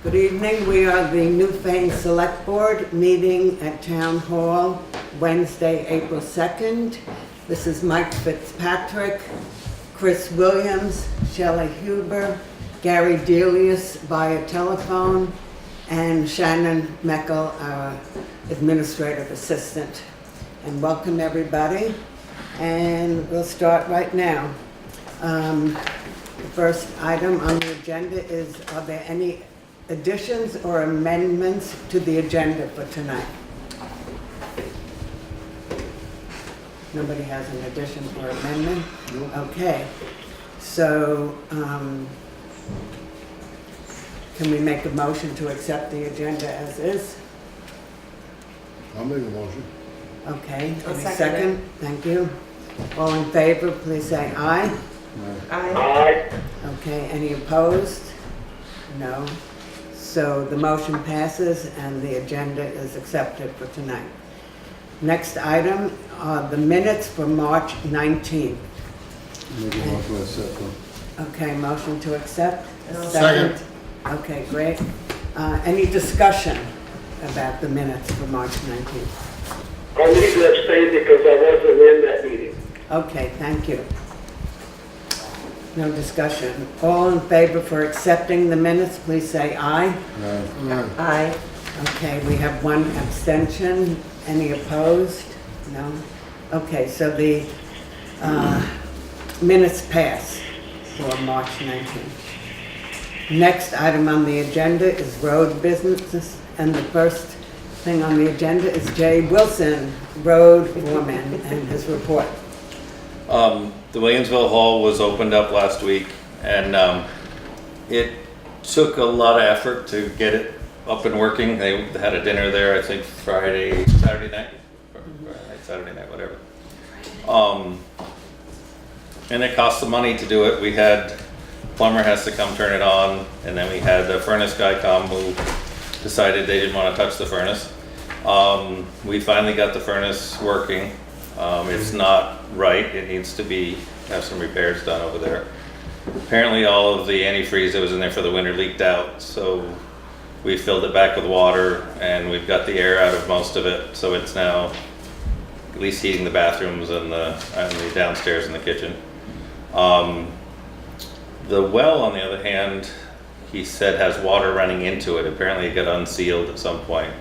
Good evening. We are the Newfane Selectboard meeting at Town Hall, Wednesday, April 2nd. This is Mike Fitzpatrick, Chris Williams, Shelley Huber, Gary Delius via telephone, and Shannon Meckel, our administrative assistant. And welcome everybody. And we'll start right now. The first item on the agenda is, are there any additions or amendments to the agenda for tonight? Nobody has an addition or amendment? No. Okay. So, can we make a motion to accept the agenda as is? I'll make a motion. Okay. I'll Any second it. Thank you. All in favor, please say aye. Aye. Okay, any opposed? No. So the motion passes and the agenda is accepted for tonight. Next item are the minutes for March 19th. Make a motion to accept them. Okay, motion to accept? Second. Okay, great. Any discussion about the minutes for March 19th? I'll need to abstain because I wasn't in that meeting. Okay, thank you. No discussion. All in favor for accepting the minutes, please say aye. Aye. Aye. Okay, we have one abstention. Any opposed? No? Okay, so the minutes pass for March 19th. Next item on the agenda is road businesses, and the first thing on the agenda is Jay Wilson, road foreman, and his report. The Williamsville Hall was opened up last week, and it took a lot of effort to get it up and working. They had a dinner there, I think Saturday night, whatever. And it cost some money to do it. We had plumber has to come turn it on, and then we had the furnace guy come who decided they didn't want to touch the furnace. We finally got the furnace working. It's not right. It needs to have some repairs done over there. Apparently all of the antifreeze that was in there for the winter leaked out, so we filled it back with water and we've got the air out of most of it, so it's now at least heating the bathrooms and the downstairs and the kitchen. The well, on the other hand, he said has water running into it. Apparently it got unsealed at some point.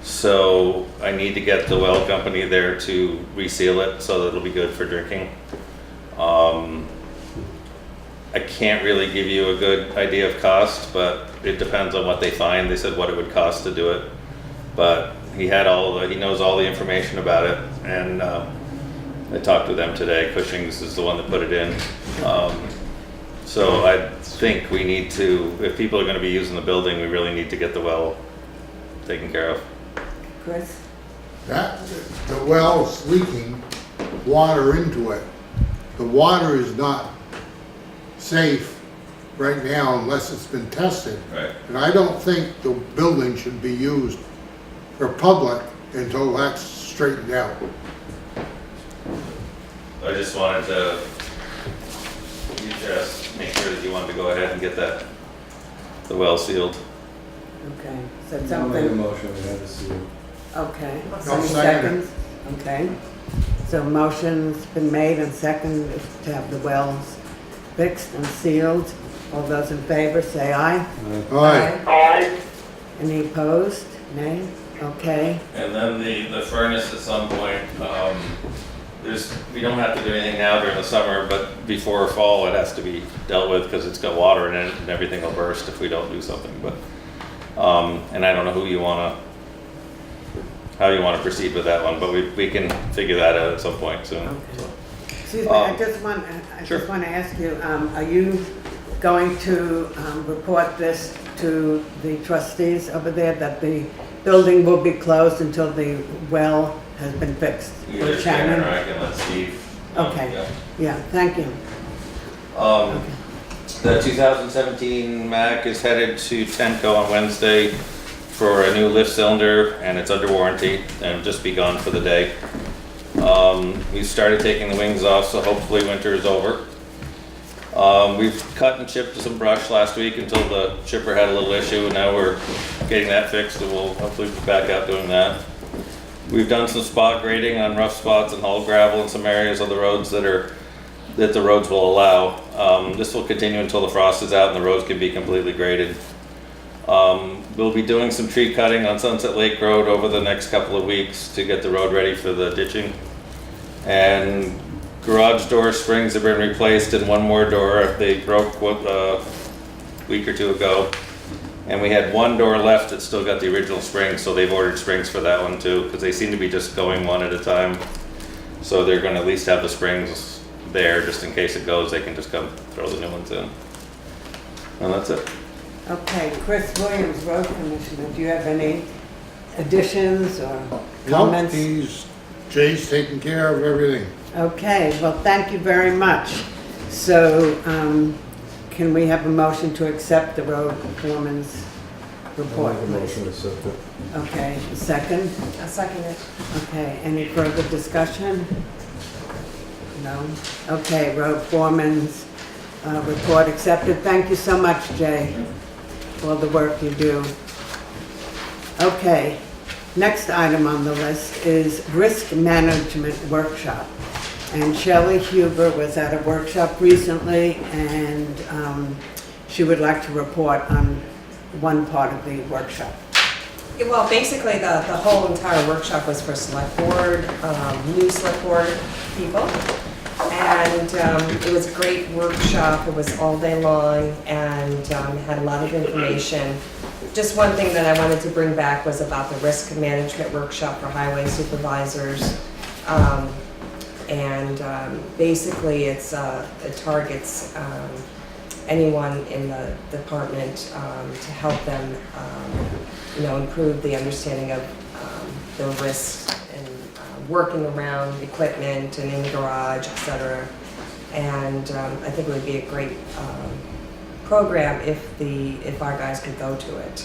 So I need to get the well company there to reseal it so that it'll be good for drinking. I can't really give you a good idea of cost, but it depends on what they find. They said what it would cost to do it, but he knows all the information about it, and I talked with them today. Cushing's is the one that put it in. So I think we need to, if people are going to be using the building, we really need to get the well taken care of. Chris? The well's leaking water into it. The water is not safe right now unless it's been tested. Right. And I don't think the building should be used for public until that's straightened out. I just wanted to, make sure that you wanted to go ahead and get the well sealed. Okay, so I'll make a something, motion, we have to see it. okay. I'll Any second it. seconds? Okay. So motion's been made and seconded to have the wells fixed and sealed. All those in favor say aye. Aye. Aye. Any opposed? Nay? Okay. And then the furnace at some point, we don't have to do anything now during the summer, but before fall it has to be dealt with because it's got water in it and everything will burst if we don't do something. But and I don't know how you want to proceed with that one, but we can figure that out at some point soon. Okay. So. Excuse me, I Sure. just want to ask you, are you going to report this to the trustees over there that the building will be closed until the well has been fixed? Either Or Shannon or Shannon? I can let Steve. Okay. Yeah. Yeah, thank you. Um, The 2017 Mac is headed to Tenco on Wednesday for a new lift cylinder, and it's under warranty and it'll just be gone for the day. We started taking the wings off, so hopefully winter is over. We've cut and chipped some brush last week until the chipper had a little issue, and now we're getting that fixed, and we'll hopefully be back out doing that. We've done some spot grading on rough spots and haul gravel in some areas of the roads that the roads will allow. This will continue until the frost is out and the roads can be completely graded. We'll be doing some tree cutting on Sunset Lake Road over the next couple of weeks to get the road ready for the ditching. And garage door springs have been replaced, and one more door they broke a week or two ago. And we had one door left that still got the original springs, so they've ordered springs for that one too, because they seem to be just going one at a time. So they're gonna at least have the springs there, just in case it goes, they can just come throw the new ones in. And that's it. Okay, Chris Williams, Road Commissioner, do you have any additions or comments? Jay's taking care of everything. Okay, well, thank you very much. So, can we have a motion to accept the road foreman's report? I'll make a motion to accept it. Okay, second? I'll second it. Okay, any further discussion? No? Okay, road foreman's report accepted. Thank you so much, Jay, for all the work you do. Okay, next item on the list is risk management workshop. And Shelley Huber was at a workshop recently, and she would like to report on one part of the workshop. Yeah, well, basically, the whole entire workshop was for select board, new select board people. And it was a great workshop. It was all day long and had a lot of information. Just one thing that I wanted to bring back was about the risk management workshop for highway supervisors. Basically, it targets anyone in the department to help them, improve the understanding of the risks and working around equipment and in the garage, etc. And I think it would be a great program if our guys could go to it.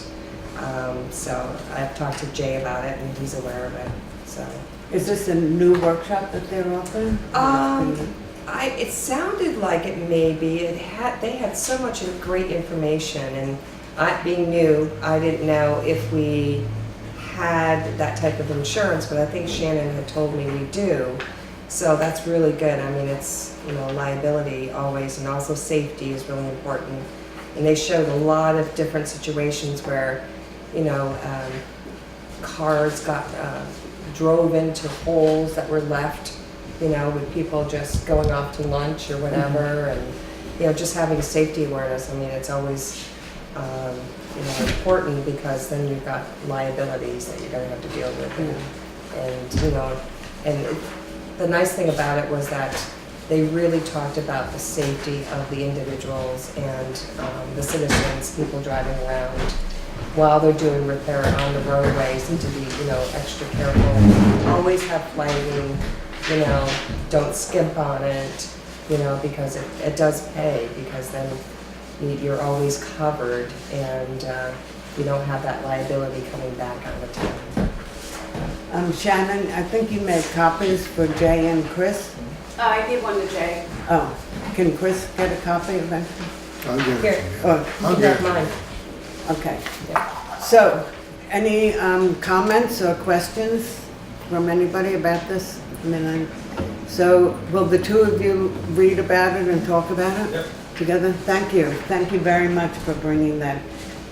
So I've talked to Jay about it, and he's aware of it. So. Is this a new workshop that they're offering? It sounded like it may be. They had so much great information, and being new, I didn't know if we had that type of insurance, but I think Shannon had told me we do. So that's really good. I mean, it's, liability always, and also safety is really important. And they showed a lot of different situations where, cars drove into holes that were left, with people just going off to lunch or whatever, and, just having safety awareness. I mean, it's always, important, because then you've got liabilities that you're going to have to deal with. And the nice thing about it was that they really talked about the safety of the individuals and the citizens, people driving around while they're doing repair on the roadways, and to be, extra careful. Always have flagging, don't skimp on it, because it does pay, because then you're always covered, and you don't have that liability coming back on the town. Shannon, I think you made copies for Jay and Chris. I gave one to Jay. Oh, can Chris get a copy of that? I'll give it Here, to you. Oh, I'll you give got it. mine. okay. Yeah. So, any comments or questions from anybody about this? So, will the two of you read about it and talk about it? Yep. Together? Thank you. Thank you very much for bringing that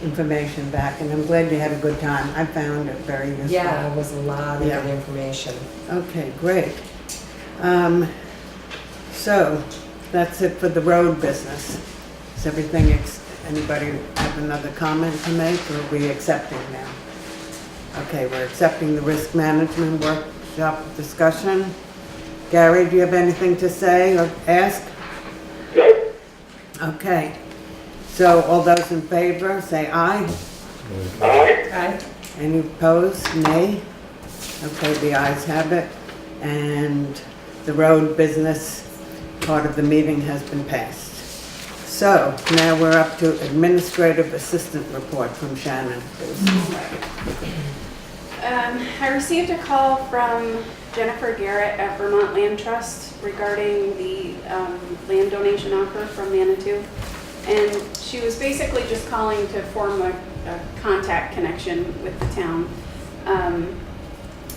information back, and I'm glad you had a good time. I found it very useful. Yeah, it was a lot of Yeah. good information. Okay, great. So, that's it for the road business. Is everything, anybody have another comment to make, or are we accepting now? Okay, we're accepting the risk management workshop discussion. Gary, do you have anything to say or ask? No? Okay, so all those in favor, say aye. Aye. Aye. Any opposed? Nay? Okay, the ayes have it, and the road business part of the meeting has been passed. So, now we're up to administrative assistant report from Shannon, please. I received a call from Jennifer Garrett at Vermont Land Trust regarding the land donation offer from Manitou. And she was basically just calling to form a contact connection with the town.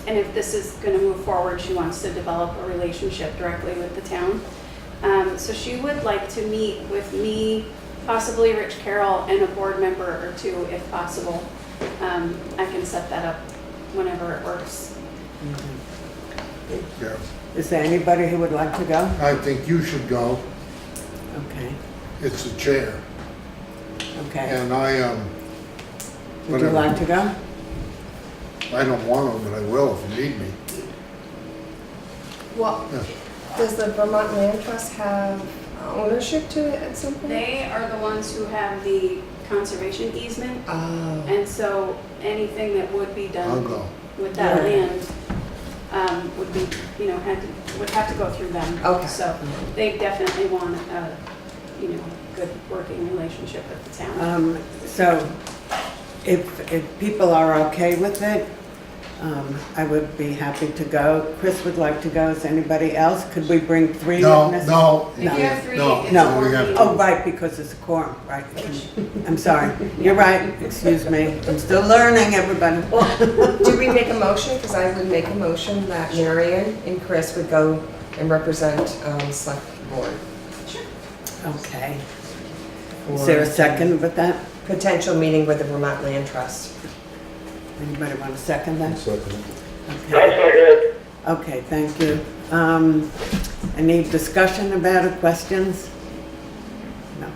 And if this is going to move forward, she wants to develop a relationship directly with the town. So she would like to meet with me, possibly Rich Carroll, and a board member or two if possible. I can set that up whenever it works. Yeah. Is there anybody who would like to go? I think you should go. Okay, It's a chair. okay. And I, Would you like to go? I don't want to, but I will if you need me. Well, Yeah. does the Vermont Land Trust have ownership to it at some point? They are the ones who have the conservation easement. Oh, And so anything that would be I'll done go. with that Yeah. land would be, would have to go through them. Okay. So they definitely want a, good working relationship with the town. So if people are okay with it, I would be happy to go. Chris would like to go. Is anybody else? Could we bring three? No, witnesses? no. If you have three, No, it's no, four we have feet. Oh, right, because it's a quorum, right. I'm sorry. You're right, excuse me. I'm still learning, everybody. do we make a motion? Because I would make a motion that Marion and Chris would go and represent select board. Okay. Is there a second with that? Potential meeting with the Vermont Land Trust. Anybody want to second that? Second. I'll Okay, second it. okay, thank you. Any discussion about it, questions? No.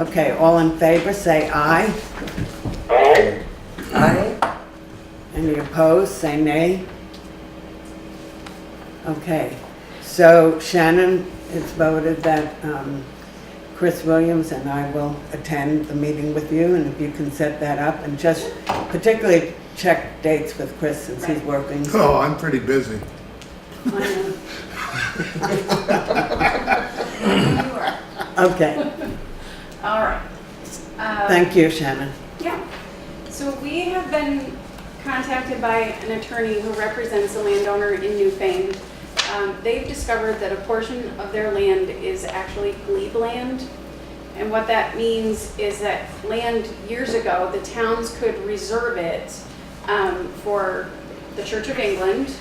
Okay, all in favor, say aye. Aye. Aye. Any opposed, say nay. Okay, so Shannon, it's voted that Chris Williams and I will attend the meeting with you, and if you can set that up, and just particularly check dates with Chris since he's working. Oh, I'm pretty busy. Okay, All right. thank you, Shannon. Yeah. So we have been contacted by an attorney who represents a landowner in Newfane. They've discovered that a portion of their land is actually glebe land. And what that means is that land years ago, the towns could reserve it for the Church of England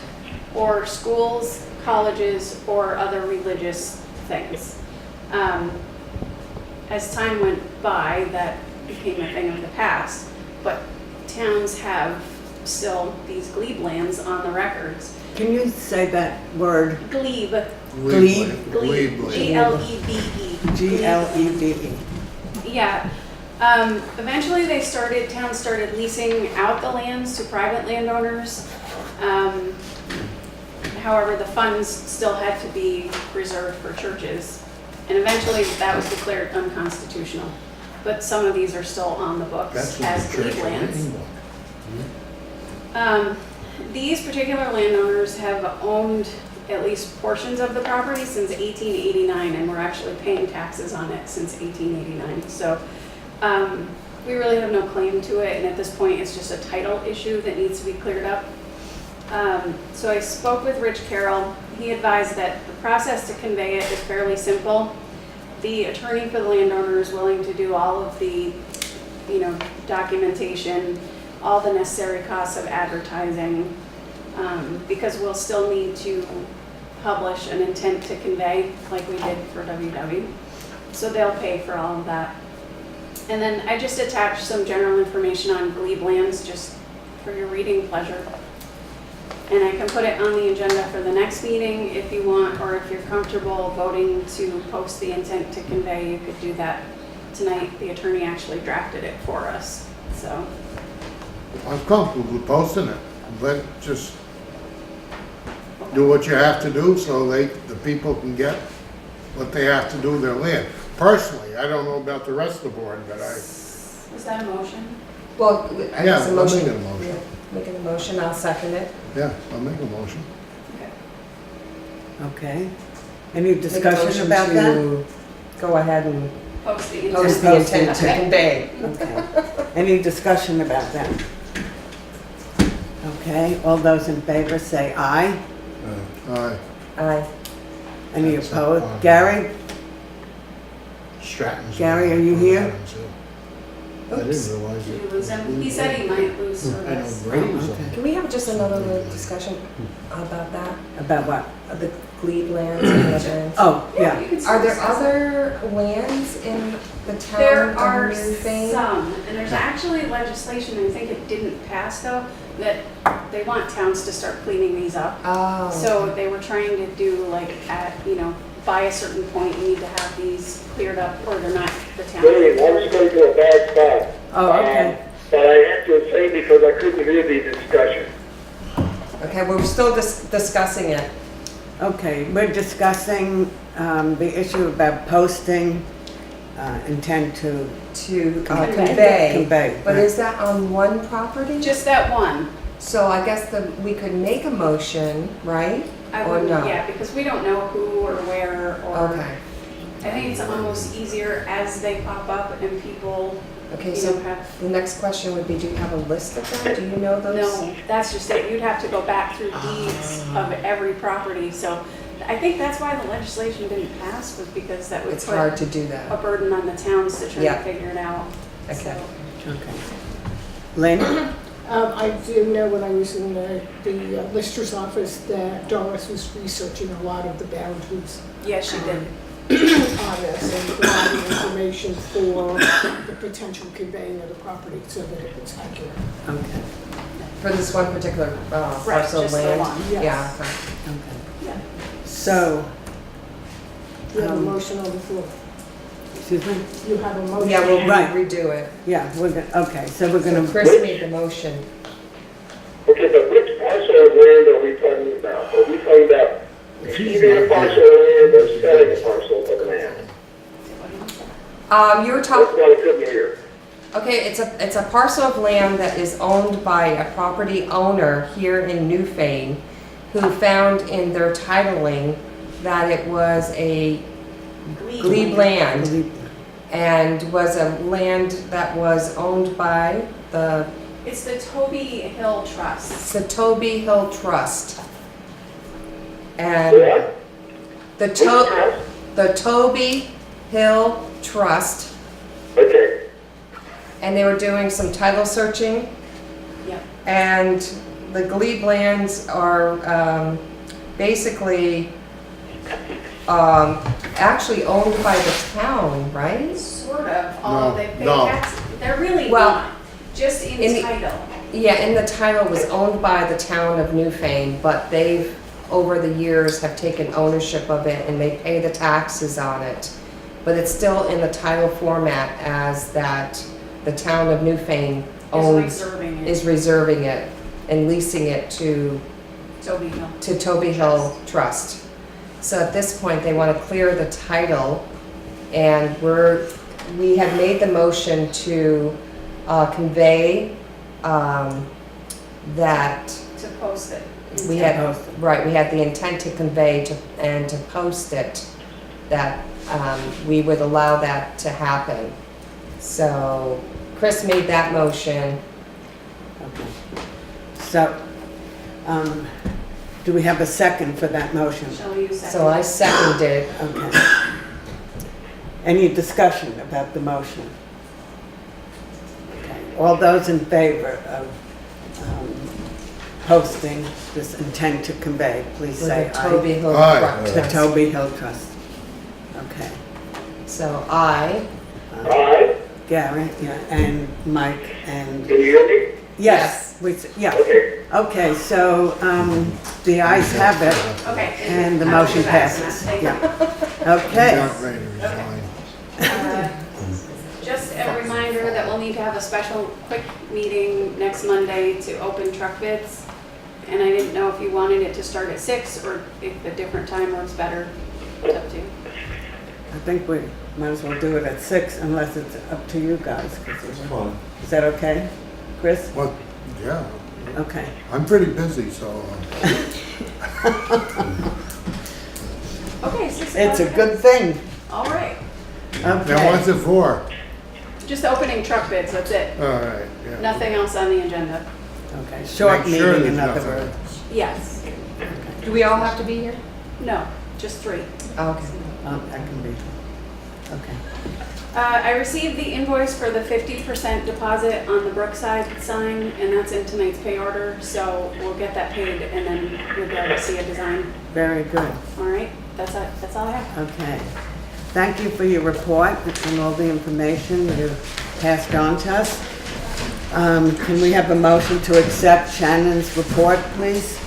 or schools, colleges, or other religious things. As time went by, that became a thing of the past, but towns have still these glebe lands on the records. Can you say that word? Glebe, Glebe. Glebe. Glebe. Glebe. Yeah. Eventually towns started leasing out the lands to private landowners. However, the funds still had to be reserved for churches. And eventually that was declared unconstitutional. But some of these are still on the books That's as what the church glebe lands. England. These particular landowners have owned at least portions of the property since 1889, and we're actually paying taxes on it since 1889. So we really have no claim to it, and at this point it's just a title issue that needs to be cleared up. So I spoke with Rich Carroll. He advised that the process to convey it is fairly simple. The attorney for the landowner is willing to do all of the, documentation, all the necessary costs of advertising, because we'll still need to publish an intent to convey like we did for WW. So they'll pay for all of that. And then I just attached some general information on glebe lands just for your reading pleasure. And I can put it on the agenda for the next meeting if you want, or if you're comfortable voting to post the intent to convey, you could do that tonight. The attorney actually drafted it for us, so. I'm comfortable with posting it. Let just do what you have to do so the people can get what they have to do with their land. Personally, I don't know about the rest of the board, but Is that a motion? Well, I guess a I'm motion. making a motion. Yeah, making a motion, I'll second it. Yeah, I'll make a motion. Okay. Okay. Any Make a discussion motion about that? to Go ahead and Post the intent. post the Post the intent to intent. convey. Okay. Any discussion about that? Okay, all those in favor say aye. Aye. Aye. Any That's opposed? on, Gary? Stratton's. Gary, are you here? I didn't Oops. realize Did it. you lose him? He said he might lose I know service. Brady was okay. on. Can we have just another little discussion about that? About what? Of the glebe lands and wetlands? Oh, yeah. You can Are still there discuss it. other lands in the town There of are Newfane? some, and there's actually legislation, I think it didn't pass though, that they want towns to start cleaning these up. Oh. So they were trying to do like at, by a certain point, you need to have these cleared up or they're not the town. William, I was going to a bad spot. Oh, okay. But I have to say because I couldn't hear the discussion. Okay, we're still discussing it. Okay, we're discussing the issue about posting, intent to To Convey. convey. convey. But right. is that on one property? Just that one. So I guess we could make a motion, right? I Or would, no? yeah, because we don't know who or where or. Okay. I think it's almost easier as they pop up and people, Okay, so have. the next question would be, do you have a list of them? Do you know those? No, that's just it. You'd have to go back through deeds of every property. So I think that's why the legislation didn't pass was because that would It's put hard to do a that. burden on the towns to try Yeah. to figure it out. Okay. So, Okay. Lynn? I do know when I was in the Lister's office that Doris was researching a lot of the boundaries yeah, she did. on this and providing information for the potential conveying of the property so that it was accurate. Okay, For this one particular parcel of just the land? one, yes. Yeah, okay. okay. Yeah. So, You have a motion on the floor. excuse me? You have a motion. Yeah, we'll Right. redo it. Yeah, we're gonna, okay, so we're So gonna, Chris made the motion. Okay, but which parcel of land are we talking about? Are we talking about receiving a parcel of land or selling a parcel of land? You were That's talking, what I couldn't hear. okay, it's a parcel of land that is owned by a property owner here in Newfane who found in their titling that it was a glebe land and was a land that was owned by the It's the Toby Hill Trust. Toby Hill Trust. And What? the Toby Hill Trust, Okay. and they were doing some title searching, Yep. and the glebe lands are basically actually owned by the town, right? Sort of. Although they pay no. tax. They're really Well, not. Just in in the- title. Yeah, and the title was owned by the town of Newfane, but they've, over the years, have taken ownership of it and they pay the taxes on it. But it's still in the title format as that the town of Newfane owns, Reserving it. is reserving it and leasing it to Toby Hill. Toby Hill Trust. So at this point, they want to clear the title, and we have made the motion to convey that To post it. we had, right, we had the intent to convey and to post it, that we would allow that to happen. So Chris made that motion. okay. So, do we have a second for that motion? Shall you second? So I seconded. Okay. Any discussion about the motion? Okay. All those in favor of posting this intent to convey, please For say the aye. Toby Hill Aye. Trust. The Toby Hill Trust. Okay. So I, Aye. Gary, yeah, and Mike, and, Can you hear me? yes, yeah. Okay. Okay, so, the ayes have it, Okay. and the I will motion do that. passes. Thank you. Yeah. Okay. Not ready to resign. Just a reminder that we'll need to have a special quick meeting next Monday to open truck bids. And I didn't know if you wanted it to start at 6 or if a different time works better. It's up to you. I think we might as well do it at 6 unless it's up to you guys. 'Cause is that okay, Chris? Well, yeah, Okay. I'm pretty busy, so Okay, 6 It's a o'clock. good thing. All right. now Okay. what's it for? Just opening truck bids, that's it. All right, yeah. Nothing else on the agenda. Okay, short Make sure meeting, in there's other nothing. words. Yes, Do we all have to be here? no, just 3. Oh, okay. That can be, okay. I received the invoice for the 50% deposit on the Brookside sign, and that's in tonight's pay order, so we'll get that paid, and then you'll be able to see a design. Very good. All right, that's all I have. Okay. Thank you for your report and all the information you passed on to us. Can we have a motion to accept Shannon's report, please?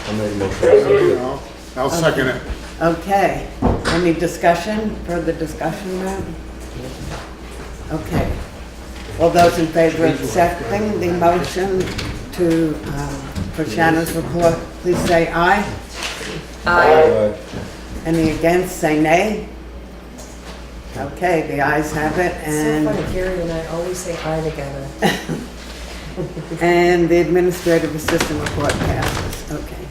I made a motion. I'll second it. Okay. Any discussion, further discussion now? Okay. All those in favor of accepting the motion to, for Shannon's report, please say aye. Aye. Any against, say nay. Okay, the ayes have it, So and, funny, Gary and I always say aye together. and the administrative assistant report passes. Okay.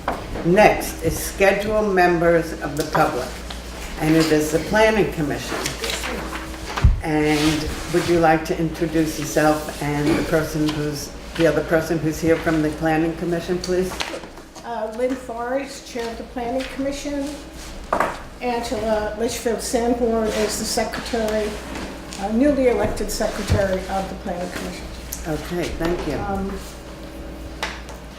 Next is schedule members of the public, and it is the planning commission. And would you like to introduce yourself and the other person who's here from the planning commission, please? Lynn Forrest, Chair of the Planning Commission. Angela Litchfield Sanborn is the secretary, newly elected secretary of the Planning Commission. Okay, thank you.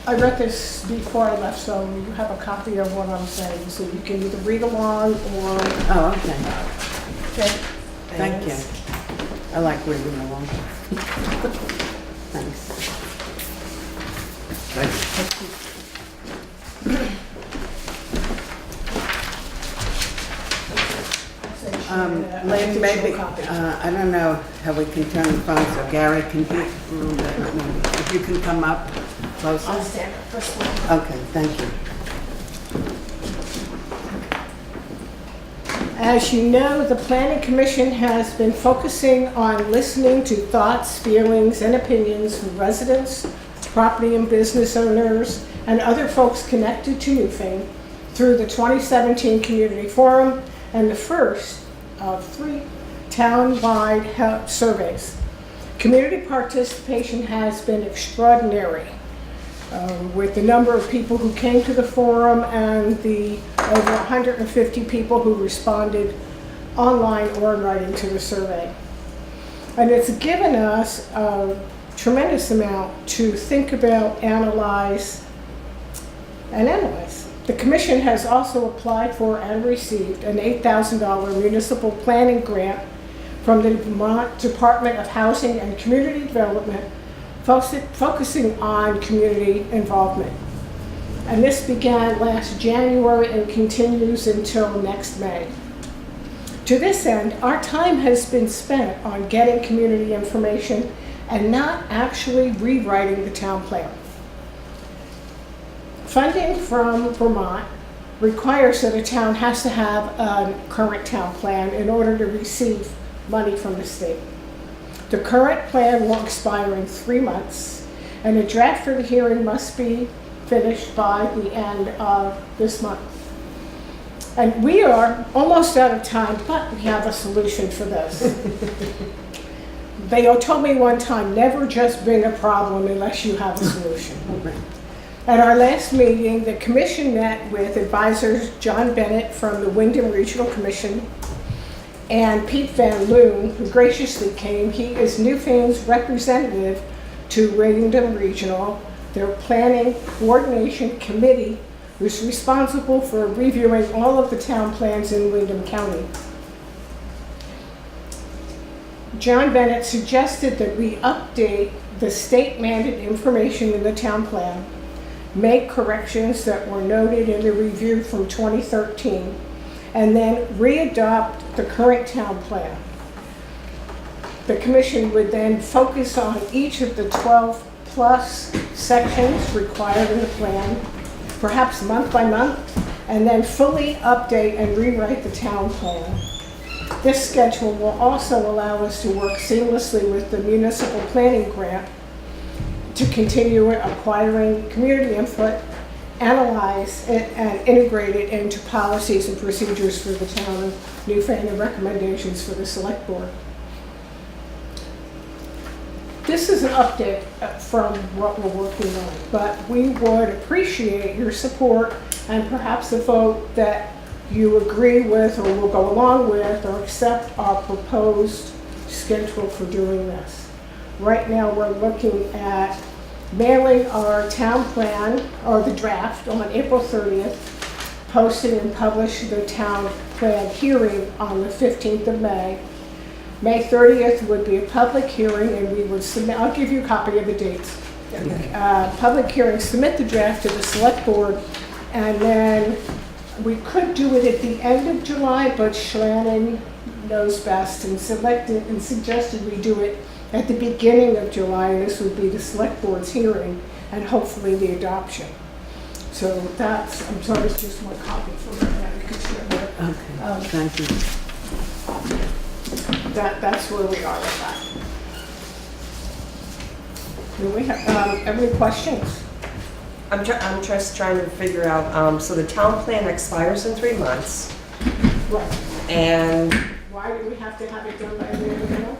I read this before I left, so you have a copy of what I'm saying, so you can either read along or, Oh, okay. okay? Thank you. I like reading along. Thanks. Thank you. Lynn, maybe, I don't know how we can turn the phone so Gary can hear. If you can come up closer. I'll stand up first one. Okay, thank you. As you know, the Planning Commission has been focusing on listening to thoughts, feelings, and opinions from residents, property and business owners, and other folks connected to Newfane through the 2017 Community Forum and the first of 3 town-wide health surveys. Community participation has been extraordinary, with the number of people who came to the forum and the over 150 people who responded online or in writing to the survey. And it's given us a tremendous amount to think about, analyze, and analyze. The Commission has also applied for and received an $8,000 municipal planning grant from the Vermont Department of Housing and Community Development, focusing on community involvement. And this began last January and continues until next May. To this end, our time has been spent on getting community information and not actually rewriting the town plan. Funding from Vermont requires that a town has to have a current town plan in order to receive money from the state. The current plan will expire in 3 months, and a draft for the hearing must be finished by the end of this month. And we are almost out of time, but we have a solution for this. They told me one time, never just bring a problem unless you have a solution. At our last meeting, the commission met with advisors John Bennett from the Wyndham Regional Commission and Pete Van Loon, who graciously came. He is Newfane's representative to Wyndham Regional, their planning coordination committee, who's responsible for reviewing all of the town plans in Wyndham County. John Bennett suggested that we update the state-mandated information in the town plan, make corrections that were noted in the review from 2013, and then readopt the current town plan. The commission would then focus on each of the 12-plus sections required in the plan, perhaps month by month, and then fully update and rewrite the town plan. This schedule will also allow us to work seamlessly with the municipal planning grant to continue acquiring community input, analyze it, and integrate it into policies and procedures for the town of Newfane and recommendations for the select board. this is an update from what we're working on, but we would appreciate your support and perhaps a vote that you agree with or will go along with or accept our proposed schedule for doing this. Right now, we're looking at mailing our town plan, or the draft, on April 30th, posting and publish the town plan hearing on the 15th of May. May 30th would be a public hearing, and we would submit, I'll give you a copy of the dates. Public hearing, submit the draft to the select board, and then we could do it at the end of July, but Shannon knows best and suggested we do it at the beginning of July, and this would be the select board's hearing and hopefully the adoption. So that's, I'm sorry, it's just one copy for right now. You can share that. Okay, thank you. That's where we are with that. Do we have any questions? I'm just trying to figure out, so the town plan expires in 3 months, Right. and Why do we have to have it done by the end of the month?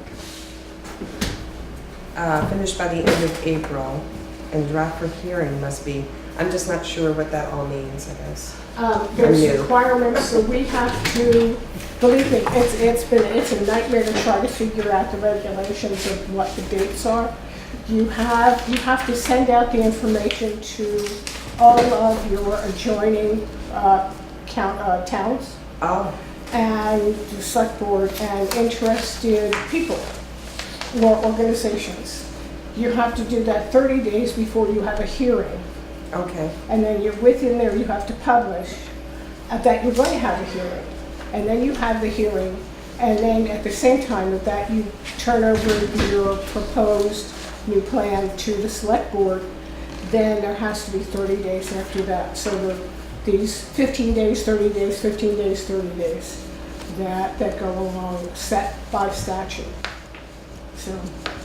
finished by the end of April, and draft for hearing must be, I'm just not sure what that all means, I guess. There's new. requirements, so we have to, believe me, it's a nightmare to try to figure out the regulations of what the dates are. You have to send out the information to all of your adjoining towns Oh, and the select board and interested people or organizations. You have to do that 30 days before you have a hearing. okay, And then you're within there, you have to publish that you're going to have a hearing. And then you have the hearing, and then at the same time of that, you turn over your proposed new plan to the select board. Then there has to be 30 days after that. So these 15 days, 30 days, 15 days, 30 days that go along set by statute. So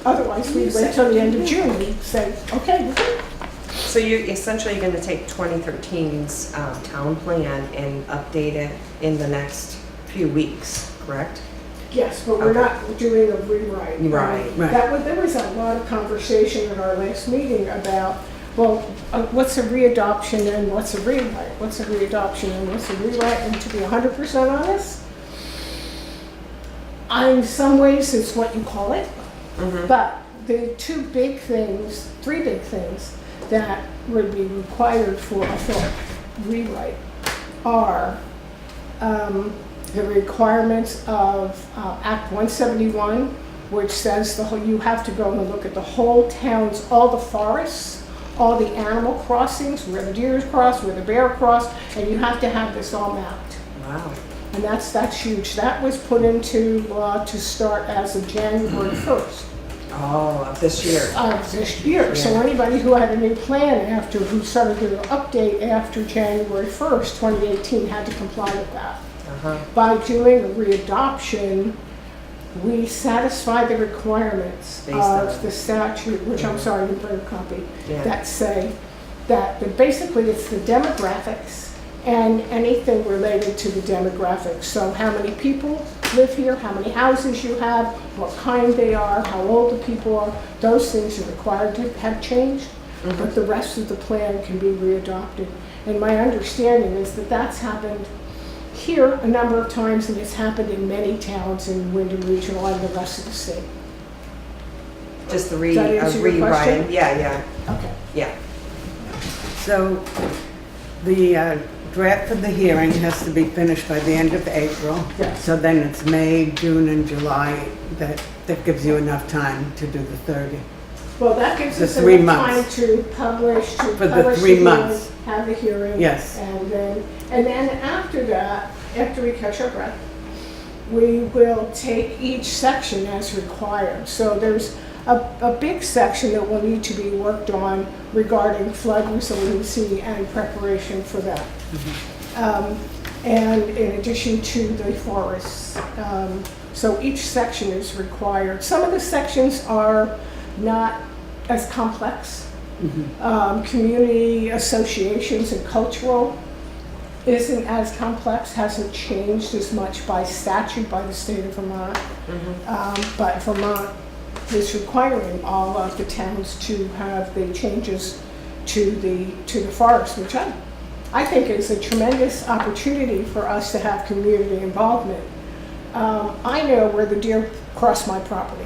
otherwise, we'd wait till the end of June, we'd say, okay, we're good. so you're essentially going to take 2013's town plan and update it in the next few weeks, correct? Yes, but we're Okay. not doing a rewrite. Right. Right. There was a lot of conversation at our last meeting about, well, what's a readoption and what's a rewrite? What's a readoption and what's a rewrite? And to be 100% honest, in some ways it's what you call it. Mm-hmm. But the three big things that would be required for a rewrite are the requirements of Act 171, which says you have to go and look at the whole town's, all the forests, all the animal crossings, where the deer cross, where the bear cross, and you have to have this all mapped. Wow. And that's huge. That was put into law to start as of January 1st. Oh, of this year. Of this year. So anybody who had a new plan who started their update after January 1st, 2018, had to comply with that. Uh-huh. By doing a readoption, we satisfy the requirements Based on of the statute, which I'm sorry, I didn't bring a copy, Yeah. that say that basically it's the demographics and anything related to the demographics. So how many people live here, how many houses you have, what kind they are, how old the people are, those things are required to have changed, but the rest of the plan can be readopted. And my understanding is that that's happened here a number of times, and it's happened in many towns in Wyndham Regional and the rest of the state. Just the Does that answer your rewriting. question? Yeah, Okay. yeah. So the draft of the hearing has to be finished by the end of April. Yes. So then it's May, June, and July. That gives you enough time to do the 30. Well, that gives The us 3 enough time months. to publish, For the 3 hearing, months. have the hearing. Yes. And then after that, after we catch our breath, we will take each section as required. So there's a big section that will need to be worked on regarding flood resiliency and preparation for that. And in addition to the forests. So each section is required. Some of the sections are not as complex. Community associations and cultural isn't as complex, hasn't changed as much by statute by the state of Vermont. But Vermont is requiring all of the towns to have the changes to the forest, which I think is a tremendous opportunity for us to have community involvement. I know where the deer cross my property.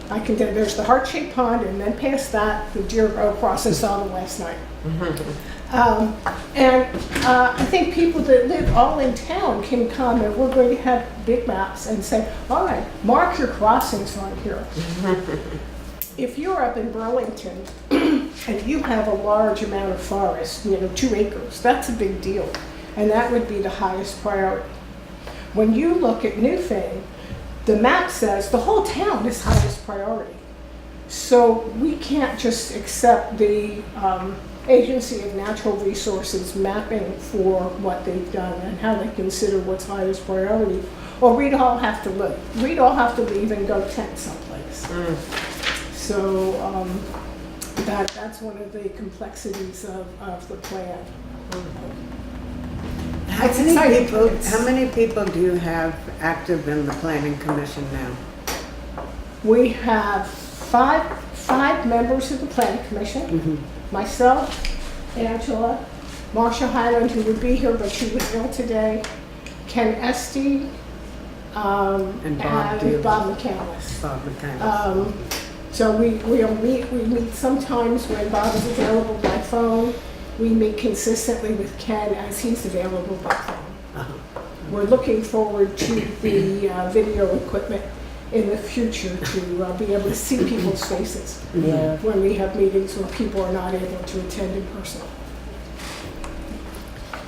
There's the heart-shaped pond, and then past that, the deer go across and saw them last night. I think people that live all in town can come, and we're going to have big maps and say, all right, mark your crossings on here. If you're up in Burlington and you have a large amount of forest, 2 acres, that's a big deal. And that would be the highest priority. When you look at Newfane, the map says the whole town is highest priority. So we can't just accept the Agency of Natural Resources mapping for what they've done and how they consider what's highest priority, or we'd all have to leave. We'd all have to leave and go tent someplace. So that's one of the complexities of the plan. How many people do you have active in the planning commission now? We have five members of the planning commission. Myself, Angela, Marcia Highland, who would be here, but she was ill today, Ken Esty, and Bob McCandless. So we meet sometimes when Bob is available by phone. We meet consistently with Ken as he's available by phone. We're looking forward to the video equipment in the future to be able to see people's faces when we have meetings where people are not able to attend in person.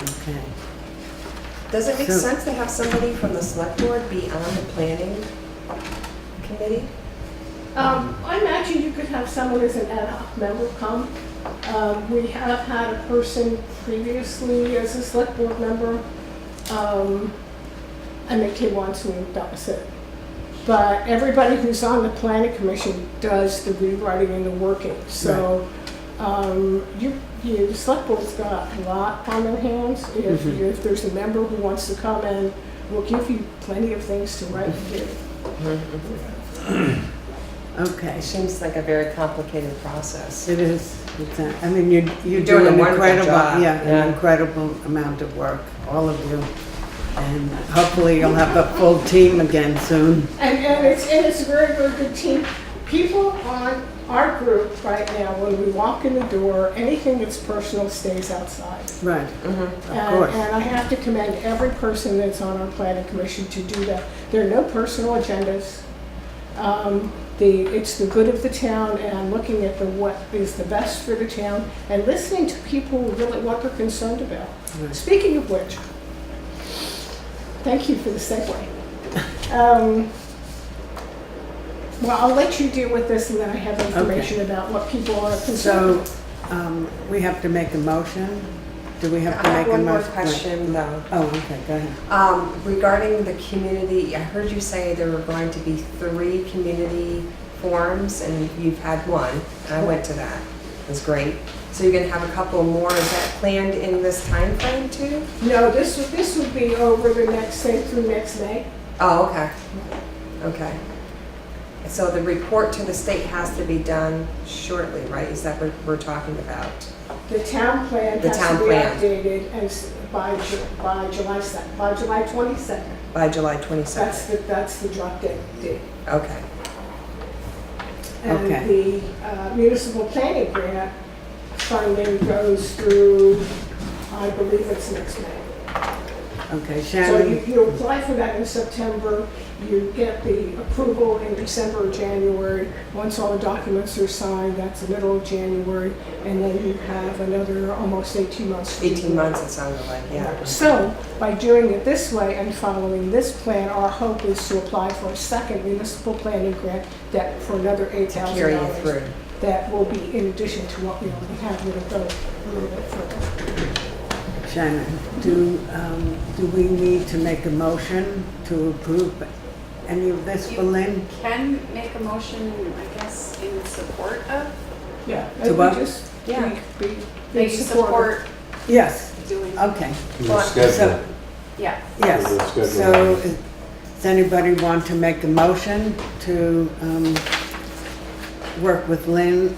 Okay. Does it make sense to have somebody from the select board be on the planning committee? I imagine you could have someone as an ad hoc member come. We have had a person previously as a select board member, and they came once and that was it. But everybody who's on the planning commission does the rewriting and the working. So the select board's got a lot on their hands. If there's a member who wants to come in, we'll give you plenty of things to write and do. Okay. It seems like a very complicated process. It is. I mean, you do doing an a wonderful incredible, job. an incredible amount of work, all of you. And hopefully you'll have a full team again soon. And it's a very, very good team. People on our group right now, when we walk in the door, anything that's personal stays outside. Right. Of course. And I have to commend every person that's on our planning commission to do that. There are no personal agendas. It's the good of the town, and I'm looking at what is the best for the town and listening to people really what they're concerned about. Right. Speaking of which, thank you for the segue. Well, I'll let you deal with this, and then I have information about what people are concerned about. So, we have to make a motion? Do we have to I make have a one motion? more question though. Oh, okay, go ahead. Regarding the community, I heard you say there were going to be 3 community forums, and you've had one. I went to that. It was great. So you're going to have a couple more. Is that planned in this time frame too? No, this would be over the next, through next May. Oh, okay. Okay. So the report to the state has to be done shortly, right? Is that what we're talking about? The town plan The has town to be plan. updated and by July 22nd. By July 22nd? That's the drop dead date. Okay. And Okay. the municipal planning grant funding goes through, I believe it's next May. Okay, So Shannon, you apply for that in September, you get the approval in December or January. Once all the documents are signed, that's the middle of January, and then you have another almost 18 months. to do 18 it. months it sounded like, yeah. So, by doing it this way and following this plan, our hope is to apply for a second municipal planning grant that for another $8,000. Carry you through. That will be in addition to what we already have, it'll go a little bit further. Shannon, do we need to make a motion to approve any of this for Lynn? Can make a motion, I guess, in support of, Yeah. To and what? we just, Yeah. they we support Yes, doing, okay, Your schedule. so, yeah. yes. We'll schedule So, it. does anybody want to make a motion to work with Lynn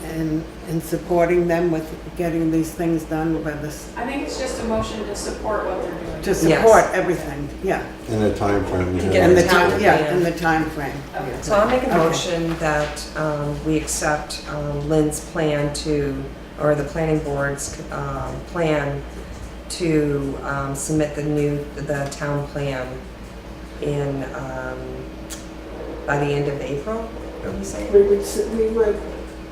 and supporting them with getting these things done by this, I think it's just a motion to support what they're doing. to support everything, yeah. In a time frame. To get And the the town time, yeah, plan. in the time frame. Okay. So I'll make a Okay. motion that we accept Lynn's plan to, or the planning board's plan to submit the town plan in, by the end of April, what are we saying? We would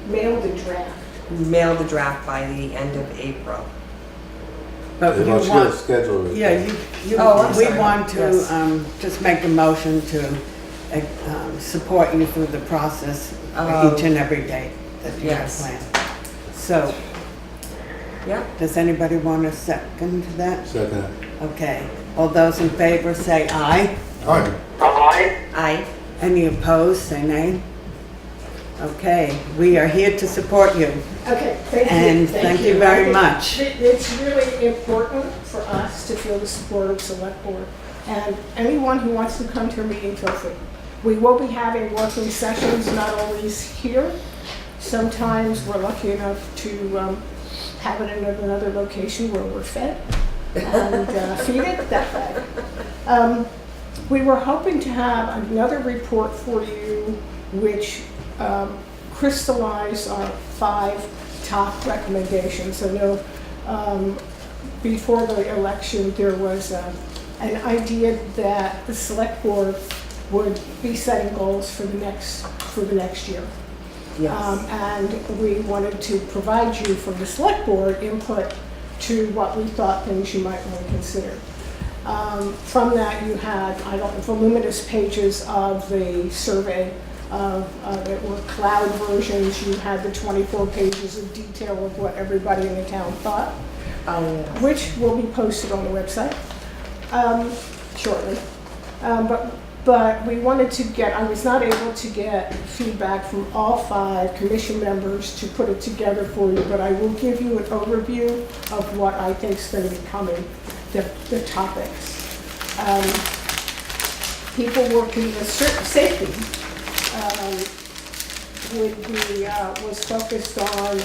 mail the draft. Mail the draft by the end of April. But you What's your want, schedule? yeah, Oh, I'm we sorry. want to Yes. just make a motion to support you through the process for Oh. each and every date that you have Yes. planned. So, Yeah. does anybody want to second that? Second. Okay, all those in favor say aye. All right, Aye. Any opposed, say nay. Okay, we are here to support you. Okay, thank you. And thank you very much. It's really important for us to feel the support of Select Board. And anyone who wants to come to a meeting, feel free. We will be having working sessions, not always here. Sometimes we're lucky enough to have it in another location where we're fed and feed it that way. We were hoping to have another report for you which crystallized our 5 top recommendations. I know before the election there was an idea that the Select Board would be setting goals for the next year. Yes. And we wanted to provide you from the Select Board input to what we thought things you might want to consider. From that you had, voluminous pages of the survey that were cloud versions. You had the 24 pages of detail of what everybody in the town thought, Oh, yes. which will be posted on the website shortly. But we wanted to get, I was not able to get feedback from all 5 commission members to put it together for you, but I will give you an overview of what I think is going to be coming, the topics. People working with safety was focused on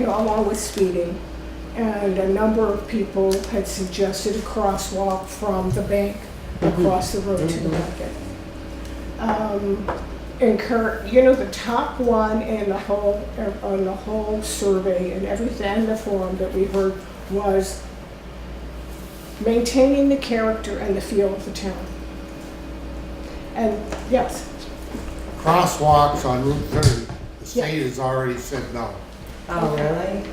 along with speeding. And a number of people had suggested a crosswalk from the bank across the road to the market. The top one in the whole survey and everything, the forum that we heard was maintaining the character and the feel of the town. And yes, crosswalks on Route 30, the state has already said no. Oh, really?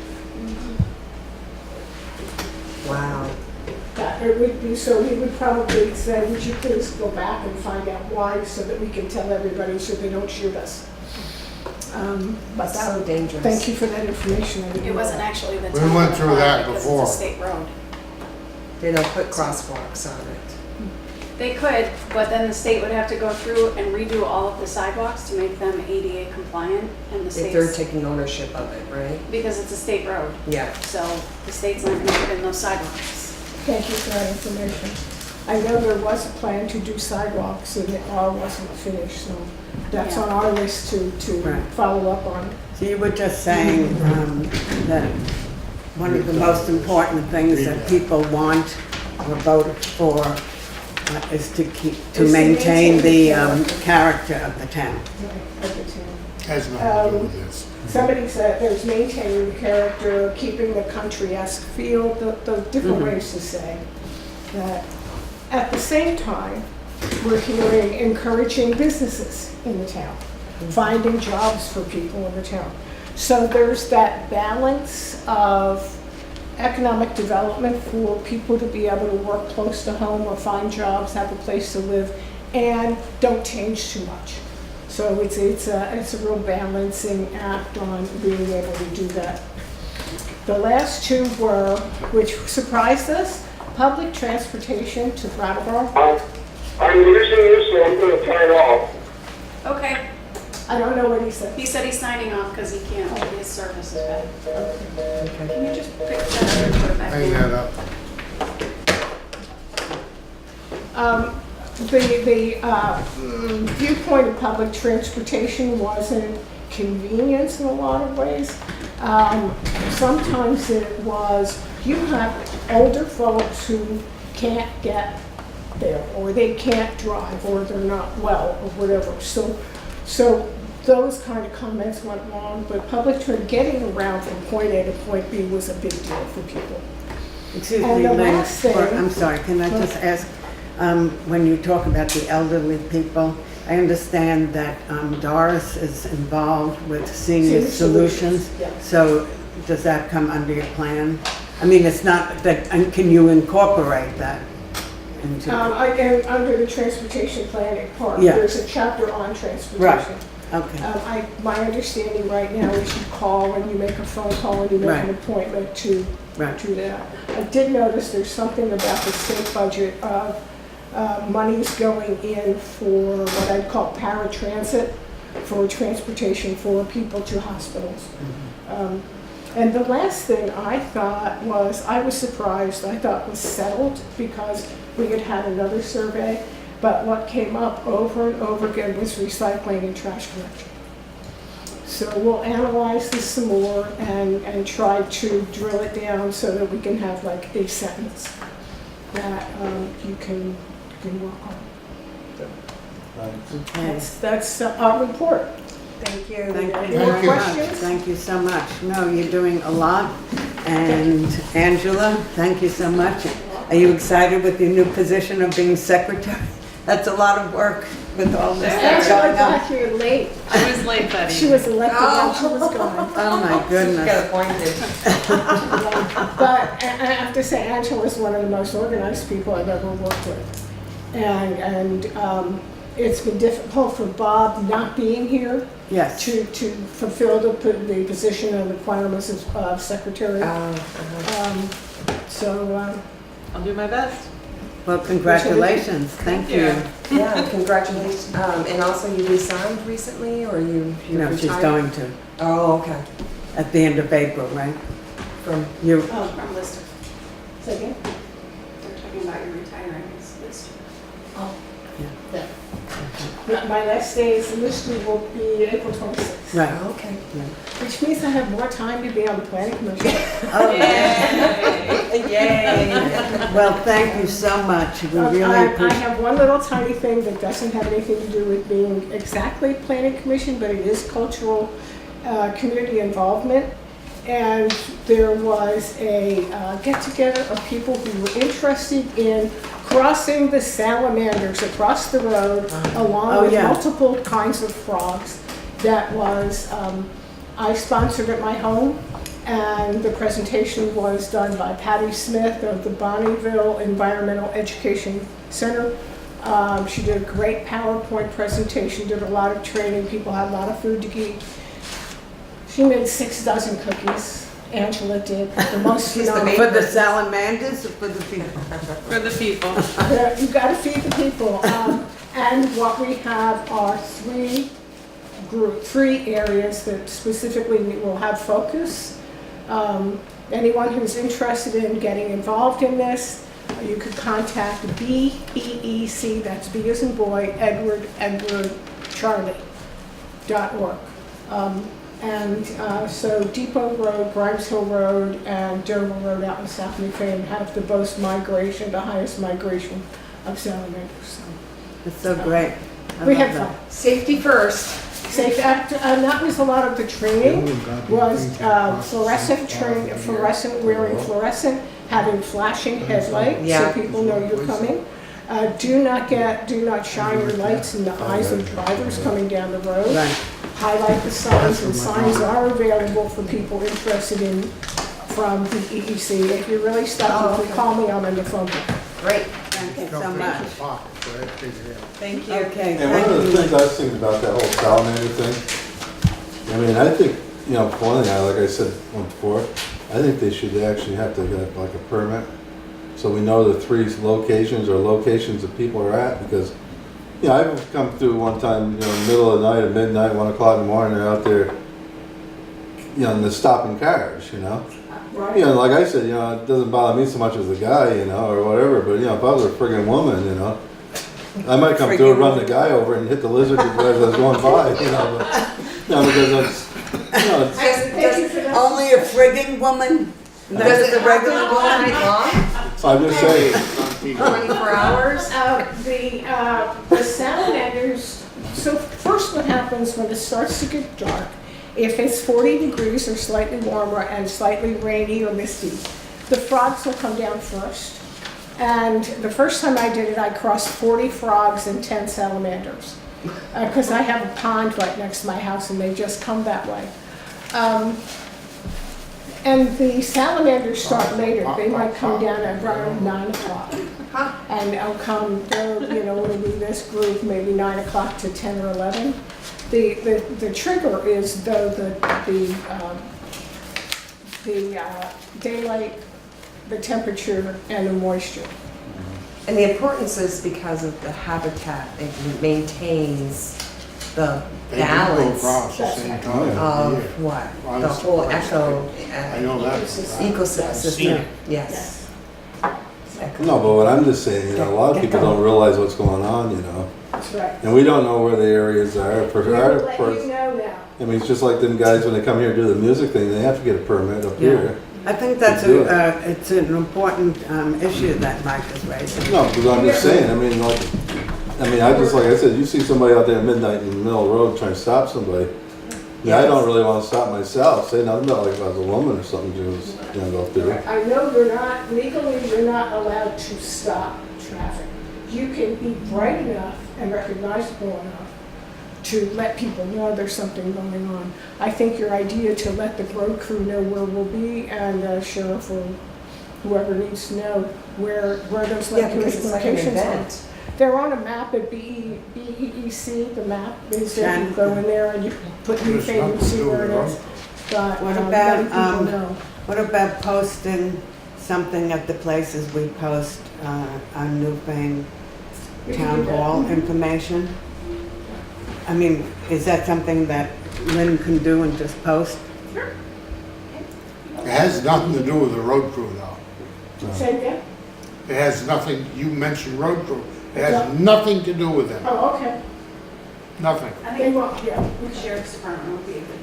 Wow. it would be, so we would probably say, would you please go back and find out why so that we can tell everybody so they don't shoot us. But That's so dangerous. thank you for that information. I didn't It know wasn't that. actually the We town. went through that because before. It's a state road. They don't put crosswalks on it. They could, but then the state would have to go through and redo all of the sidewalks to make them ADA compliant, and the If they're state's, taking ownership of it, right? because it's a state road, Yeah. so the state's not gonna put in those sidewalks. Thank you for that information. I know there was a plan to do sidewalks and it all wasn't finished, so that's Yeah. on our list to Right. follow up on. So you were just saying that one of the most important things that people want or vote for is to maintain the character of the town. Of the town. Has nothing to do with this. Somebody said there's maintaining the character, keeping the country-esque feel, the different ways to say that. At the same time, we're hearing encouraging businesses in the town, finding jobs for people in the town. So there's that balance of economic development for people to be able to work close to home or find jobs, have a place to live, and don't change too much. So it's a real balancing act on being able to do that. The last two were, which surprised us, public transportation to Brattleboro. I'm losing you, so I'm gonna turn off. Okay, I don't know what he said. he said he's signing off because he can't, his service is bad. Okay. Can you just pick that up and put it back Hang in? that up. viewpoint of public transportation wasn't convenience in a lot of ways. Sometimes it was, you have older folks who can't get there, or they can't drive, or they're not well, or whatever. So those kind of comments went wrong, but getting around from point A to point B was a big deal for people. Excuse And me, the Lynn, last thing- I'm sorry, can I just ask, when you talk about the elderly people, I understand that Doris is involved with Senior Senior Solutions. Solutions, yeah. So does that come under your plan? I mean, it's not that, and can you incorporate that into? And under the transportation planning part, Yeah. there's a chapter on transportation. Okay, My understanding right now is you call and you make a phone call and you make an Right. appointment to right. do that. I did notice there's something about the state budget of monies going in for what I'd call paratransit, for transportation for people to hospitals. And the last thing I thought was, I was surprised, I thought was settled because we had had another survey, but what came up over and over again was recycling and trash collection. So we'll analyze this some more and try to drill it down so that we can have like a sentence that you can work on. Okay. That's our report. Thank you. Thank you Any very much. questions? Thank you so much. No, you're doing a lot. And Angela, thank you so much. Are you excited with your new position of being secretary? That's a lot of work with all this that's Angela going on. got here late. She was late, buddy. She was elected while she was gone. Oh, my Got goodness. appointed. But I have to say, Angela is one of the most organized people I've ever worked with. And it's been difficult for Bob not being here Yes. to fulfill the position and requirements of secretary. So, I'll do my best. Well, congratulations. Thank you. Yeah, congratulations. And also you resigned recently, or you No, she's retired? going to, Oh, okay. at the end of April, right? From, You, From Lister. say again? They're talking about you retiring as Lister. My last day as listener will be April 26th, right. okay. which means I have more time to be on the planning commission. Oh, Yay. well, thank you so much. We really I appreciate have one little tiny thing that doesn't have anything to do with being exactly planning commission, but it is cultural community involvement. And there was a get-together of people who were interested in crossing the salamanders across the road along Oh, with yeah. multiple kinds of frogs. That was, I sponsored at my home, and the presentation was done by Patty Smith of the Bonneville Environmental Education Center. She did a great PowerPoint presentation, did a lot of training, people had a lot of food to eat. She made 6 dozen cookies. Angela did the most She's the phenomenal. For the salamanders or for the people? For the people. Yeah, you gotta feed the people. And what we have are 3 areas that specifically we will have focus. Anyone who's interested in getting involved in this, you could contact BEEC, that's B as in boy, Edward, Charlie.org. So Depot Road, Grimes Hill Road, and Dover Road out in South Newfane have the most migration, the highest migration of salamanders. So It's so great. I we love had that. fun. Safety first. Safe act, and that was a lot of the training, was wearing fluorescent, having flashing headlights, so Yeah. people know you're coming. Do not shine your lights in the eyes of drivers coming down the road. Right. Highlight the signs, and signs are available for people interested in, from the EEC. If you're really stuck, you can call me, I'm in the phone book. Great. Thank you so Jump in much. the pocket, so that takes care of it. Thank you. Okay, And one of the thank things I was thinking about that whole salamander thing, I mean, I think, you know, for one thing, like I said once before, I think they should actually have to get like a permit, so we know the 3 locations that people are at, because, you know, I've come through one time, you know, in the middle of the night, at midnight, 1 o'clock in the morning, they're out there, you know, and they're stopping cars, you know? You know, like I said, you know, it doesn't bother me so much as a guy, you know, or whatever, but, you know, if I was a friggin' woman, you know, I might come through and run the guy over and hit the lizard as I was going by, you know, but, no, because it's, you know, it's, Thank you for that. Only a frigging woman? Does That's it the happen regular all woman? night long? I'm just saying, 24 hours? The salamanders, so first what happens when it starts to get dark, if it's 40 degrees or slightly warmer and slightly rainy or misty, the frogs will come down first. And the first time I did it, I crossed 40 frogs and 10 salamanders. Because I have a pond right next to my house and they just come that way. And the salamanders start later. They might come down at around 9 o'clock. And I'll come, you know, it'll be this group, maybe 9 o'clock to 10 or 11. The trigger is though the daylight, the temperature, and the moisture. And the importance is because of the habitat, it maintains the They do go balance across the same time. of Yeah. what? Well, The it's whole surprising. echo, I know that. ecosystem, yes. no, but what I'm just saying, you know, a lot of people don't realize what's going on, you know, That's right. and we don't know where the areas are. We'll let you know now. I mean, it's just like them guys when they come here and do the music thing, they have to get a permit up Yeah. here. I think that's To do it's an important issue that Mike is raising. No, because I'm just saying, I mean, like, I just, like I said, you see somebody out there at midnight in the middle of the road trying to stop somebody. Yeah, I don't really want to stop myself, say nothing about like if I was a woman or something, just, you know, go through. I know you're not, legally, you're not allowed to stop traffic. You can be bright enough and recognizable enough to let people know there's something going on. I think your idea to let the road crew know where we'll be and sheriff or whoever needs to know where those Yeah, because it's like an locations are. event. They're on a map at BEEC, the map is there, you Jen. go in there and you put There's Newfane and nothing to see do where with it the is. road. But What letting about, people know. What about posting something at the places we post on Newfane We can Town do that. Hall information? I mean, is that something that Lynn can do and just post? It has nothing to do with the road crew though. Say again? It has nothing, you mentioned road crew. It has nothing to do with them, Oh, okay. nothing. I They think won't, yeah, the sheriff's department would be a good.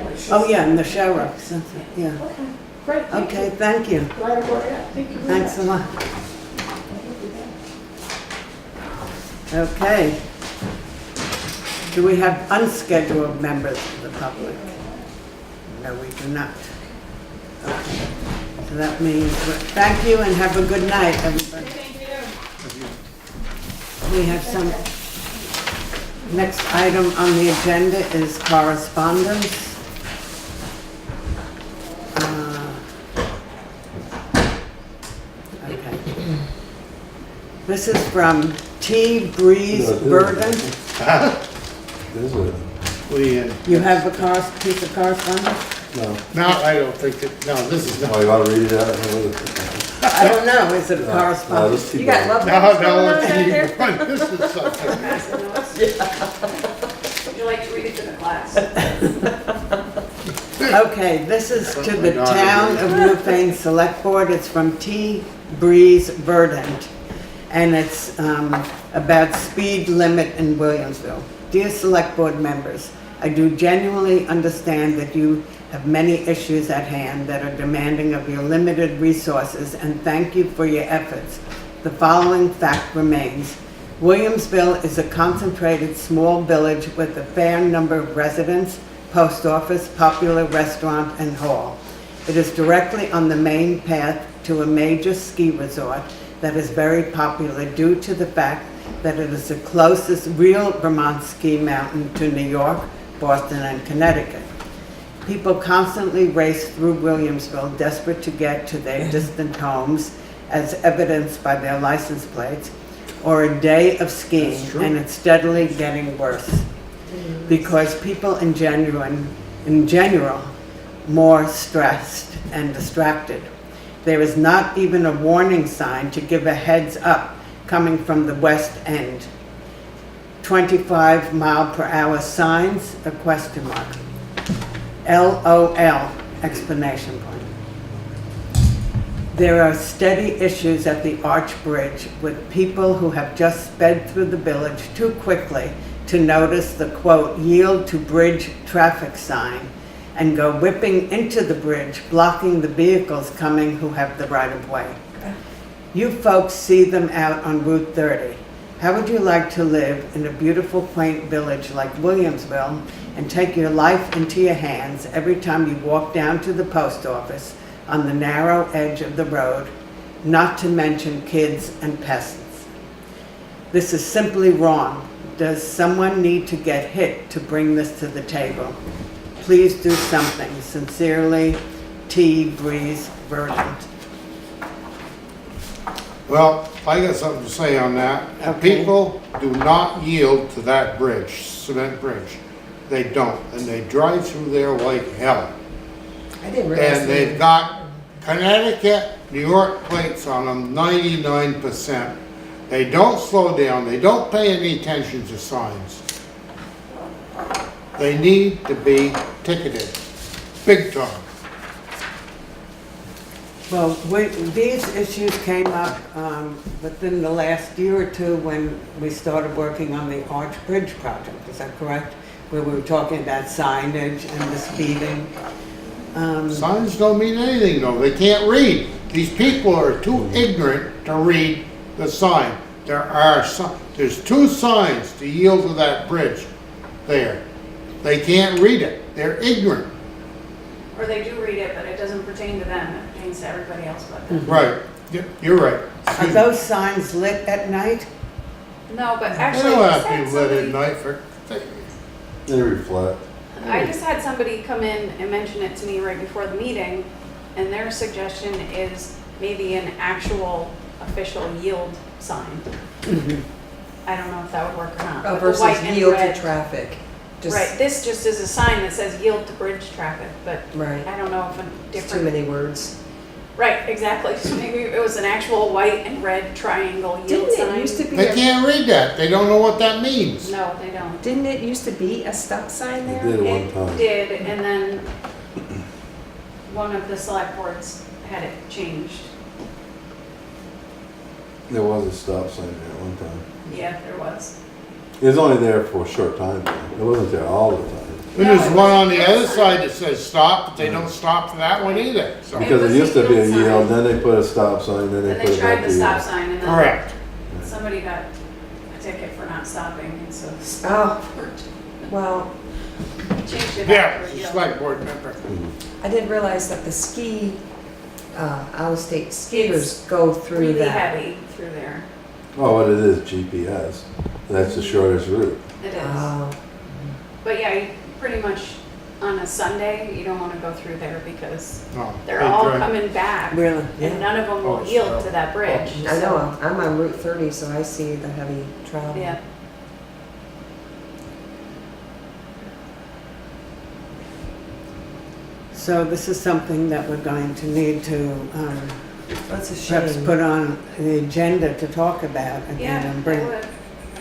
okay. Oh, yeah, and the sheriffs, yeah. Okay, great, thank Okay, you. thank you. Glad I brought it up, thank you very much. Thanks a lot. Okay. Do we have unscheduled members of the public? No, we do not. Okay. So that means, thank you and have a good night, everybody. We have some, next item on the agenda is correspondence. Okay. This is from T. Breeze Burden. Is it? You have a piece of correspondence? No. No, I don't think that, no, this is Oh, not. you want to read it out? I don't know, is it No, correspondence? let's keep You got going. love letters No, going on no, back there? this is something. Would you like to read it to the class? Okay, this is to the Town of Newfane Selectboard. It's from T. Breeze Verdant, and it's about speed limit in Williamsville. Dear Selectboard members, I do genuinely understand that you have many issues at hand that are demanding of your limited resources, and thank you for your efforts. The following fact remains. Williamsville is a concentrated small village with a fair number of residents, post office, popular restaurant, and hall. It is directly on the main path to a major ski resort that is very popular due to the fact that it is the closest real Vermont ski mountain to New York, Boston, and Connecticut. People constantly race through Williamsville desperate to get to their distant homes, as evidenced by their license plates, or a day of skiing, That's true. and it's steadily getting worse. Because people in general, more stressed and distracted. There is not even a warning sign to give a heads up coming from the west end. 25 mile per hour signs, a question mark. LOL, exclamation point. There are steady issues at the Arch Bridge with people who have just sped through the village too quickly to notice the quote, "yield to bridge traffic" sign and go whipping into the bridge, blocking the vehicles coming who have the right of way. You folks see them out on Route 30. How would you like to live in a beautiful, quaint village like Williamsville and take your life into your hands every time you walk down to the post office on the narrow edge of the road, not to mention kids and peasants? This is simply wrong. Does someone need to get hit to bring this to the table? Please do something. Sincerely, T. Breeze Verdant. Well, I got something to say on that. And Okay. people do not yield to that bridge, cement bridge. They don't, and they drive through there like hell. I didn't realize. And they've got Connecticut, New York plates on them, 99%. They don't slow down, they don't pay any attention to signs. They need to be ticketed, big time. Well, these issues came up within the last year or two when we started working on the Arch Bridge project, is that correct? Where we were talking about signage and the speeding. Signs don't mean anything though, they can't read. These people are too ignorant to read the sign. There's 2 signs to yield to that bridge there. They can't read it, they're ignorant. Or they do read it, but it doesn't pertain to them, it pertains to everybody else but them. Right, you're right. Are those signs lit at night? No, but They actually, don't I have just to had be lit at somebody, night for, They reflect. I just had somebody come in and mention it to me right before the meeting, and their suggestion is maybe an actual official yield sign. I don't know if that would work or not. Oh, but the white versus and yield red- to traffic. Just- Right, this just is a sign that says yield to bridge traffic, but Right. I don't know if a It's too different. many words. Right, exactly. So maybe it was an actual white and red triangle yield Didn't sign. it used to be? they a- can't read that, they don't know what that means. No, they don't. Didn't it used to be a stop sign They there? did one It time. did, and then one of the select boards had it changed. There was a stop sign there at one time. Yeah, there was. It was only there for a short time, though. It wasn't there all the time. And No, there's it one was on the a other sign. side that says stop, but they don't stop for that one either, so. Because was it used a to be a yield sign. yield, then they put a stop sign, then they And put they it tried back the to stop yield. sign, and then Correct. somebody got a ticket for not stopping, and so the Oh, stop well, changed it Yeah, back to a it's a yield. select board member. I didn't realize that the out-of-state skiers go through Really that. heavy through there. Oh, what it is, GPS. That's the shortest route. It is. Oh, But yeah, you pretty much on a Sunday, you don't want to go through there because No, they're they all drive- coming back. Really? And none of them will Oh, yield so- to that bridge. I so- know, I'm on Route 30, so I see the heavy travel. Yeah. So this is something that we're going to need to That's a perhaps shame. put on the agenda to talk about again Yeah, and I bring, would.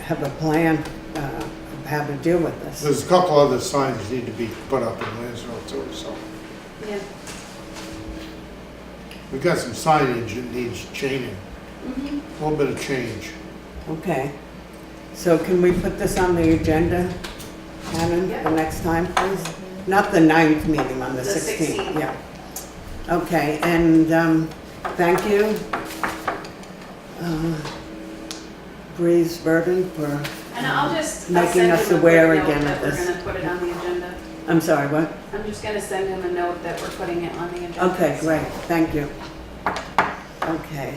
have a plan of how to deal with this. There's a couple other signs that need to be put up in Lansville too, so. Yeah. We've got some signage that needs changing, Mhm. a little bit of change. Okay. So can we put this on the agenda, Shannon, Yeah. the next time, please? Not the 9th meeting, on the The 16th. 16th. Yeah. Okay, and thank you, Breeze Burden, for, And I'll just, I'll Making send us him a aware quick note again that of we're this. gonna put it on the agenda. I'm sorry, what? I'm just gonna send him a note that we're putting it on the agenda. Okay, great, thank you. Okay.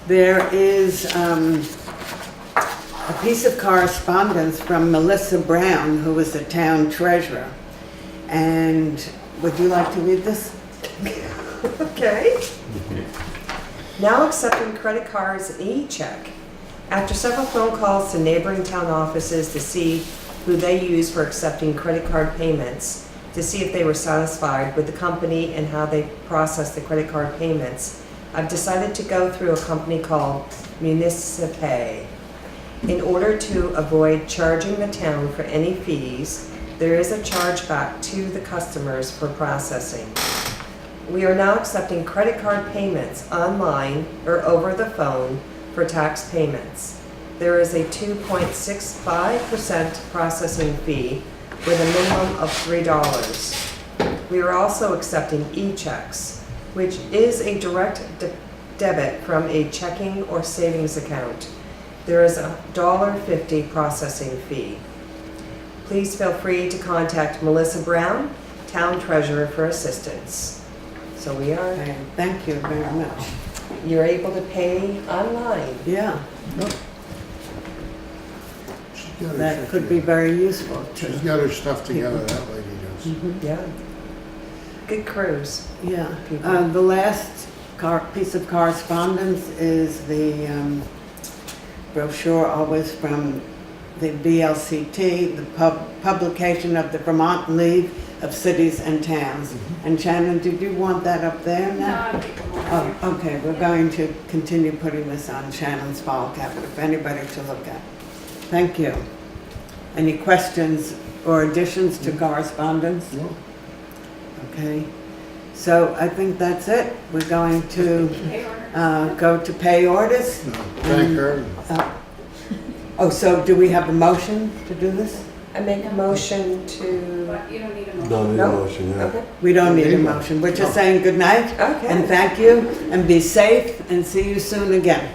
There is a piece of correspondence from Melissa Brown, who is the town treasurer. And would you like to read this? Okay. Now accepting credit cards and e-check. After several phone calls to neighboring town offices to see who they use for accepting credit card payments, to see if they were satisfied with the company and how they process the credit card payments, I've decided to go through a company called Municipay. In order to avoid charging the town for any fees, there is a chargeback to the customers for processing. We are now accepting credit card payments online or over the phone for tax payments. There is a 2.65% processing fee with a minimum of $3. We are also accepting e-checks, which is a direct debit from a checking or savings account. There is a $1.50 processing fee. Please feel free to contact Melissa Brown, Town Treasurer, for assistance. So we are, Okay, thank you very much. you're able to pay online. Yeah, She's got her that shit could be together. very useful She's to, got her stuff together, that lady does. Yeah. Good cruise. yeah. People. The last piece of correspondence is the brochure always from the VLCT, the publication of the Vermont League of Cities and Towns. And Shannon, did you want that up there now? No, I think we'll Oh, okay, we're going to continue putting this on Shannon's file cabinet for anybody to look at. Thank you. Any questions or additions to correspondence? No. Okay, so I think that's it. We're going to pay order. go to pay orders. No, thank her. Oh, so do we have a motion to do this? I make a motion to, But you don't need a motion. Don't need a No. motion, yeah. okay, We don't need a motion. We're just saying good night and okay. thank you and be safe and see you soon again.